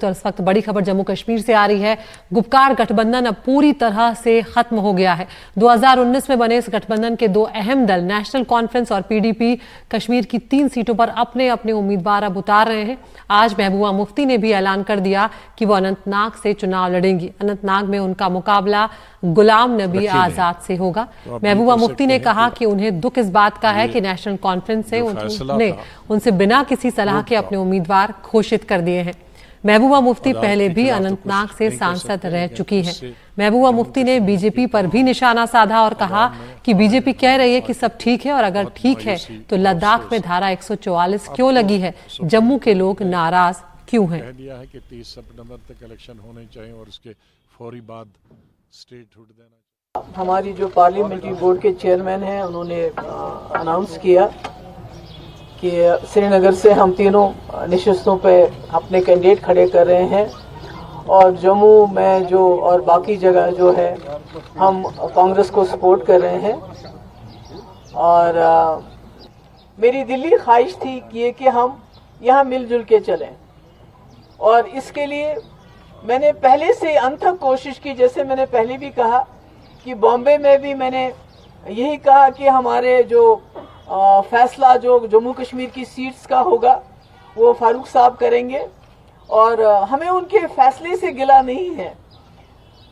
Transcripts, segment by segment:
तो इस वक्त बड़ी खबर जम्मू कश्मीर से आ रही है। गुपकार गठबंधन अब पूरी तरह से खत्म हो गया है। 2019 में बने इस गठबंधन के दो अहम दल नेशनल कॉन्फ्रेंस और पीडीपी कश्मीर की 3 सीटों पर अपने अपने उम्मीदवार अब उतार रहे हैं। आज महबूबा मुफ्ती ने भी ऐलान कर दिया कि वो अनंतनाग से चुनाव लड़ेंगी। अनंतनाग में उनका मुकाबला गुलाम नबी आजाद से होगा। महबूबा मुफ्ती ने कहा कि उन्हें दुख इस बात का है कि नेशनल कॉन्फ्रेंस ने उनसे बिना किसी सलाह के अपने उम्मीदवार घोषित कर दिए हैं। महबूबा मुफ्ती पहले भी अनंतनाग से सांसद रह चुकी हैं। महबूबा मुफ्ती ने बीजेपी पर भी निशाना साधा और कहा कि बीजेपी कह रही है कि सब ठीक है और अगर ठीक है तो लद्दाख में धारा 144 क्यों लगी है, जम्मू के लोग नाराज क्यों हैं। कह दिया है कि 30 सितंबर तक इलेक्शन होने चाहिए और उसके फौरी बाद स्टेटहुड देना। हमारी जो पार्लियामेंट्री बोर्ड के चेयरमैन हैं उन्होंने अनाउंस किया कि श्रीनगर से हम तीनों नशिस्तों पे अपने कैंडिडेट खड़े कर रहे हैं और जम्मू में जो और बाकी जगह जो है हम कांग्रेस को सपोर्ट कर रहे हैं। और मेरी दिली ख्वाहिश थी कि हम यहाँ मिलजुल के चलें और इसके लिए मैंने पहले से अंत तक कोशिश की। जैसे मैंने पहले भी कहा कि बॉम्बे में भी मैंने यही कहा कि हमारे जो फैसला जो जम्मू कश्मीर की सीट्स का होगा वो फारूक साहब करेंगे और हमें उनके फैसले से गिला नहीं है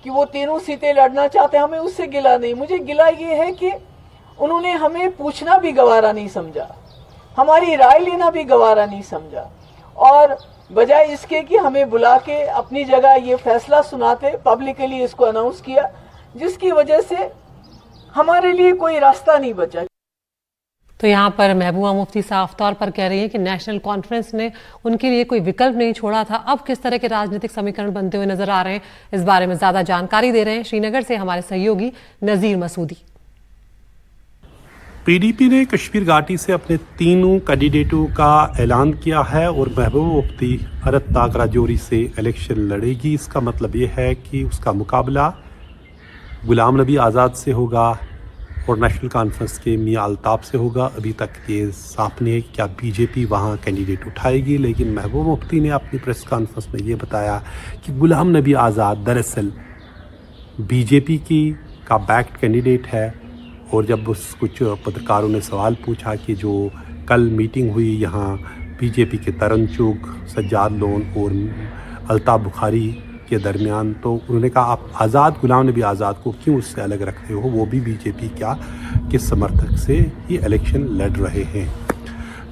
कि वो तीनों सीटें लड़ना चाहते हैं। हमें उससे गिला नहीं, मुझे गिला ये है कि उन्होंने हमें पूछना भी गवारा नहीं समझा, हमारी राय लेना भी गवारा नहीं समझा और बजाय इसके कि हमें बुला के अपनी जगह ये फैसला सुनाते, पब्लिकली इसको अनाउंस किया, जिसकी वजह से हमारे लिए कोई रास्ता नहीं बचा। तो यहाँ पर महबूबा मुफ्ती साफ तौर पर कह रही है कि नेशनल कॉन्फ्रेंस ने उनके लिए कोई विकल्प नहीं छोड़ा था। अब किस तरह के राजनीतिक समीकरण बनते हुए नजर आ रहे हैं, इस बारे में ज्यादा जानकारी दे रहे हैं श्रीनगर से हमारे सहयोगी नजीर मसूदी। पीडीपी ने कश्मीर घाटी से अपने तीनों कैंडिडेटों का ऐलान किया है और महबूबा मुफ्ती अनंतनाग राजौरी से इलेक्शन लड़ेगी। इसका मतलब ये है कि उसका मुकाबला गुलाम नबी आज़ाद से होगा और नेशनल कॉन्फ्रेंस के मियां अल्ताफ से होगा। अभी तक ये साफ नहीं है कि क्या बीजेपी वहाँ कैंडिडेट उठाएगी, लेकिन महबूबा मुफ्ती ने अपनी प्रेस कॉन्फ्रेंस में ये बताया कि गुलाम नबी आज़ाद दरअसल बीजेपी का बैक्ड कैंडिडेट है। और जब कुछ पत्रकारों ने सवाल पूछा कि जो कल मीटिंग हुई यहाँ बीजेपी के तरन चुग, सज्जाद लोन और अल्ताफ बुखारी के दरमियान, तो उन्होंने कहा आप गुलाम नबी आज़ाद को क्यों उससे अलग रख रहे हो, वो भी बीजेपी के समर्थक से ये इलेक्शन लड़ रहे हैं।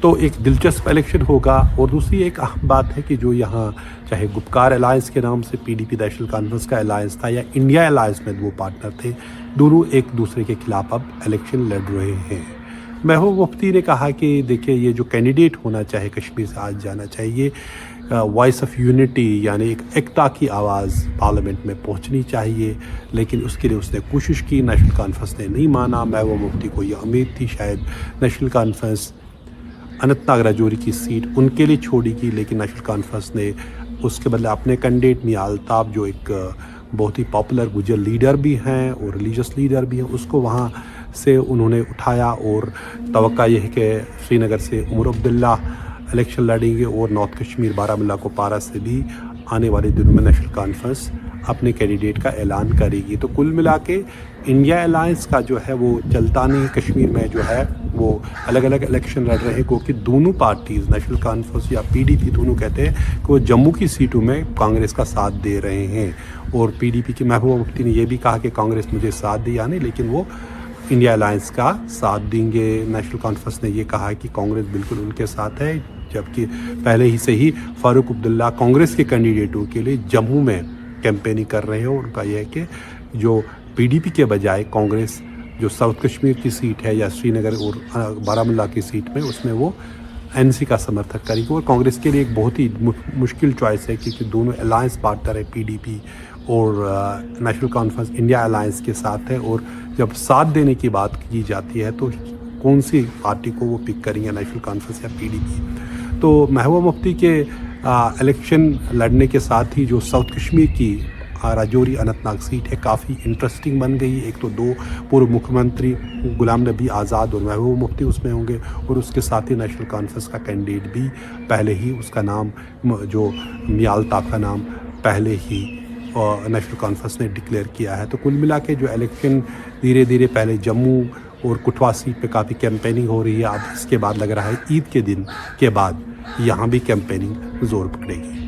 तो एक दिलचस्प इलेक्शन होगा। और दूसरी एक अहम बात है कि जो यहाँ चाहे गुपकार अलायंस के नाम से पीडीपी नेशनल कॉन्फ्रेंस का अलायंस था या इंडिया अलायंस में वो पार्टनर थे, दोनों एक दूसरे के खिलाफ अब इलेक्शन लड़ रहे हैं। महबूबा मुफ्ती ने कहा कि देखिए ये जो कैंडिडेट होना चाहे कश्मीर से आज जाना चाहिए, वॉइस ऑफ यूनिटी यानी एक एकता की आवाज़ पार्लियामेंट में पहुंचनी चाहिए, लेकिन उसके लिए उसने कोशिश की। नेशनल कॉन्फ्रेंस ने नहीं माना। महबूबा मुफ्ती को ये उम्मीद थी शायद नेशनल कॉन्फ्रेंस अनंतनाग राजौरी की सीट उनके लिए छोड़ेगी, लेकिन नेशनल कॉन्फ्रेंस ने उसके बदले अपने कैंडिडेट मियां अल्ताफ, जो एक बहुत ही पॉपुलर गुजर लीडर भी हैं और रिलीजियस लीडर भी हैं, उसको वहाँ से उन्होंने उठाया। और तवक्का यह है कि श्रीनगर से उमर अब्दुल्ला इलेक्शन लड़ेंगे और नॉर्थ कश्मीर बारामूला कुपवारा से भी आने वाले दिनों में नेशनल कॉन्फ्रेंस अपने कैंडिडेट का ऐलान करेगी। तो कुल मिला के इंडिया अलायंस का जो है वो चलता नहीं। कश्मीर में जो है वो अलग अलग इलेक्शन लड़ रहे हैं, क्योंकि दोनों पार्टीज़ नेशनल कॉन्फ्रेंस या पीडीपी दोनों कहते हैं कि वो जम्मू की सीटों में कांग्रेस का साथ दे रहे हैं। और पीडीपी की महबूबा मुफ्ती ने यह भी कहा कि कांग्रेस मुझे साथ दिया नहीं, लेकिन वो इंडिया अलायंस का साथ देंगे। नेशनल कॉन्फ्रेंस ने ये कहा कि कांग्रेस बिल्कुल उनके साथ है, जबकि पहले ही से ही फारूक अब्दुल्ला कांग्रेस के कैंडिडेटों के लिए जम्मू में कैंपेनिंग कर रहे हैं। और उनका यह है कि जो पीडीपी के बजाय कांग्रेस जो साउथ कश्मीर की सीट है या श्रीनगर और बारामूला की सीट में, उसमें वो एनसी का समर्थन करेगी। और कांग्रेस के लिए एक बहुत ही मुश्किल चॉइस है, क्योंकि दोनों अलायंस पार्टनर है पीडीपी और नेशनल कॉन्फ्रेंस इंडिया अलायंस के साथ है। और जब साथ देने की बात की जाती है तो कौन सी पार्टी को वो पिक करेंगे, नेशनल कॉन्फ्रेंस या पीडीपी। तो महबूबा मुफ्ती के इलेक्शन लड़ने के साथ ही जो साउथ कश्मीर की राजौरी अनंतनाग सीट है काफ़ी इंटरेस्टिंग बन गई। एक तो 2 पूर्व मुख्यमंत्री गुलाम नबी आज़ाद और महबूबा मुफ्ती उसमें होंगे और उसके साथ ही नेशनल कॉन्फ्रेंस का कैंडिडेट भी पहले ही उसका नाम जो मियाल्ता का नाम पहले ही नेशनल कॉन्फ्रेंस ने डिक्लेयर किया है। तो कुल मिला के जो इलेक्शन धीरे धीरे पहले जम्मू और कठुआ सीट पे काफ़ी कैंपेनिंग हो रही है। अब इसके बाद लग रहा है ईद के दिन के बाद यहाँ भी कैंपेनिंग ज़ोर पकड़ेगी।